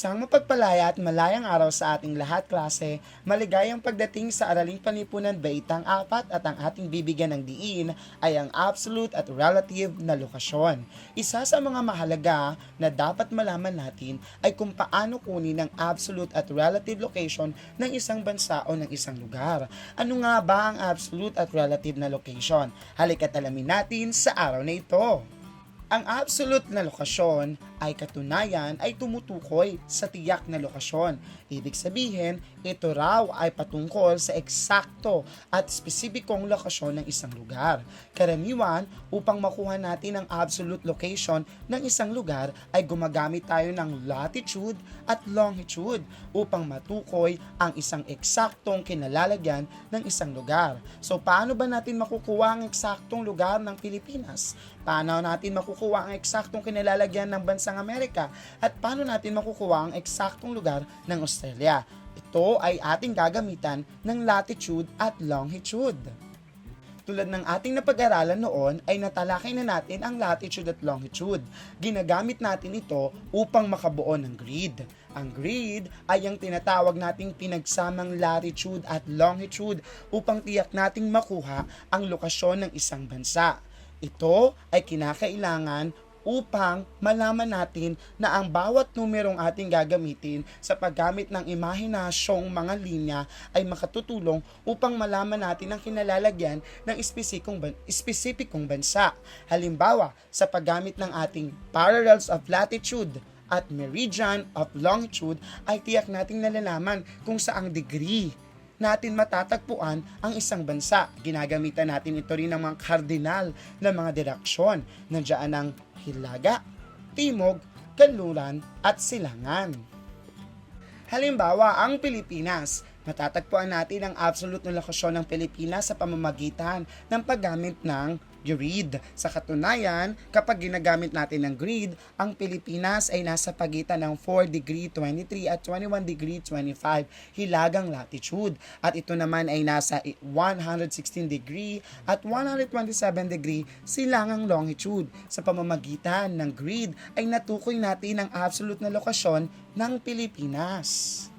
Isang mapagpalaya at malayang araw sa ating lahat, klase. Maligayang pagdating sa Araling Panipunan Baitang 4 at ang ating bibigyan ng diin ay ang absolute at relative na lokasyon. Isa sa mga mahalaga na dapat malaman natin ay kung paano kunin ang absolute at relative location ng isang bansa o ng isang lugar. Ano nga ba ang absolute at relative na location? Halika't alamin natin sa araw na ito. Ang absolute na lokasyon ay katunayan ay tumutukoy sa tiyak na lokasyon. Ibig sabihin, ito raw ay patungkol sa eksakto at spesipikong lokasyon ng isang lugar. Karaniwan, upang makuha natin ang absolute location ng isang lugar ay gumagamit tayo ng latitude at longitude upang matukoy ang isang eksaktong kinalalagyan ng isang lugar. So, paano ba natin makukuha ang eksaktong lugar ng Pilipinas? Paano natin makukuha ang eksaktong kinalalagyan ng bansang Amerika? At paano natin makukuha ang eksaktong lugar ng Australia? Ito ay ating gagamitan ng latitude at longitude. Tulad ng ating napag-aralan noon ay natalakay na natin ang latitude at longitude. Ginagamit natin ito upang makabuo ng grid. Ang grid ay ang tinatawag nating pinagsamang latitude at longitude upang tiyak nating makuha ang lokasyon ng isang bansa. Ito ay kinakailangan upang malaman natin na ang bawat numerong ating gagamitin sa paggamit ng imahinasyong mga linya ay makatutulong upang malaman natin ang kinalalagyan ng espesipikong bansa. Halimbawa, sa paggamit ng ating parallels of latitude at meridian of longitude ay tiyak nating nalalaman kung saang degree natin matatagpuan ang isang bansa. Ginagamitan natin ito rin ng mga kardinal na mga direksyon. Nandiyan ang hilaga, timog, kanluran, at silangan. Halimbawa, ang Pilipinas. Matatagpuan natin ang absolute na lokasyon ng Pilipinas sa pamamagitan ng paggamit ng grid. Sa katunayan, kapag ginagamit natin ng grid, ang Pilipinas ay nasa pagitan ng 4 degree 23 at 21 degree 25 hilagang latitude. At ito naman ay nasa 116 degree at 127 degree silangang longitude. Sa pamamagitan ng grid ay natukoy natin ang absolute na lokasyon ng Pilipinas.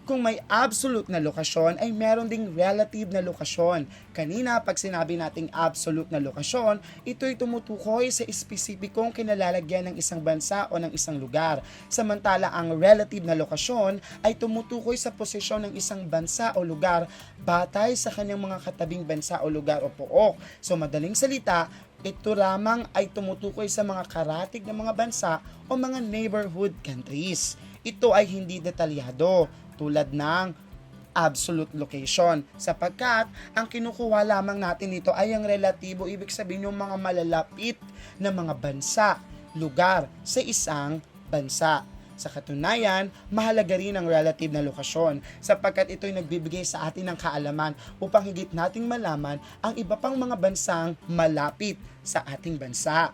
Kung may absolute na lokasyon, ay meron ding relative na lokasyon. Kanina, pag sinabi nating absolute na lokasyon, ito'y tumutukoy sa espesipikong kinalalagyan ng isang bansa o ng isang lugar. Samantala, ang relative na lokasyon ay tumutukoy sa posisyon ng isang bansa o lugar batay sa kanyang mga katabing bansa o lugar o pook. So, madaling salita, ito lamang ay tumutukoy sa mga karatig ng mga bansa o mga neighborhood countries. Ito ay hindi detalyado tulad ng absolute location sapagkat ang kinukuha lamang natin dito ay ang relatibo, ibig sabihin yung mga malalapit na mga bansa, lugar sa isang bansa. Sa katunayan, mahalaga rin ang relative na lokasyon sapagkat ito'y nagbibigay sa atin ng kaalaman upang higit nating malaman ang iba pang mga bansang malapit sa ating bansa.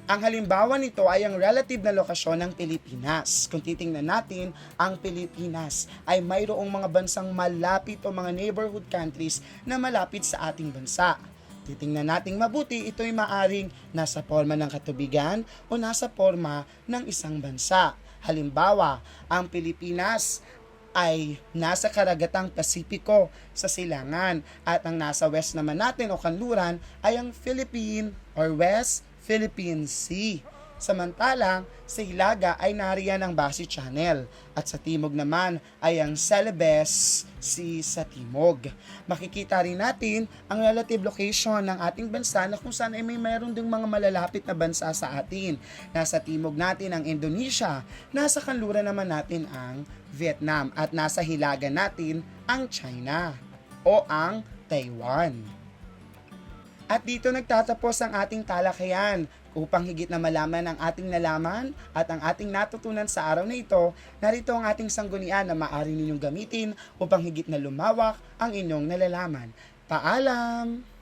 Ang halimbawa nito ay ang relative na lokasyon ng Pilipinas. Kung titingnan natin, ang Pilipinas ay mayroong mga bansang malapit o mga neighborhood countries na malapit sa ating bansa. Titingnan nating mabuti, ito'y maaring nasa forma ng katubigan o nasa forma ng isang bansa. Halimbawa, ang Pilipinas ay nasa karagatang Pasipiko sa silangan at ang nasa west naman natin o kanluran ay ang Philippine or West Philippine Sea. Samantalang sa hilaga ay nariyan ang Basi Channel at sa timog naman ay ang Celebes Sea sa timog. Makikita rin natin ang relative location ng ating bansa na kung saan ay may mayroon ding mga malalapit na bansa sa atin. Nasa timog natin ang Indonesia, nasa kanluran naman natin ang Vietnam at nasa hilaga natin ang China o ang Taiwan. At dito nagtatapos ang ating talakayan. Upang higit na malaman ang ating nalaman at ang ating natutunan sa araw na ito, narito ang ating sanggunian na maaari ninyong gamitin upang higit na lumawak ang inyong nalalaman. Paalam!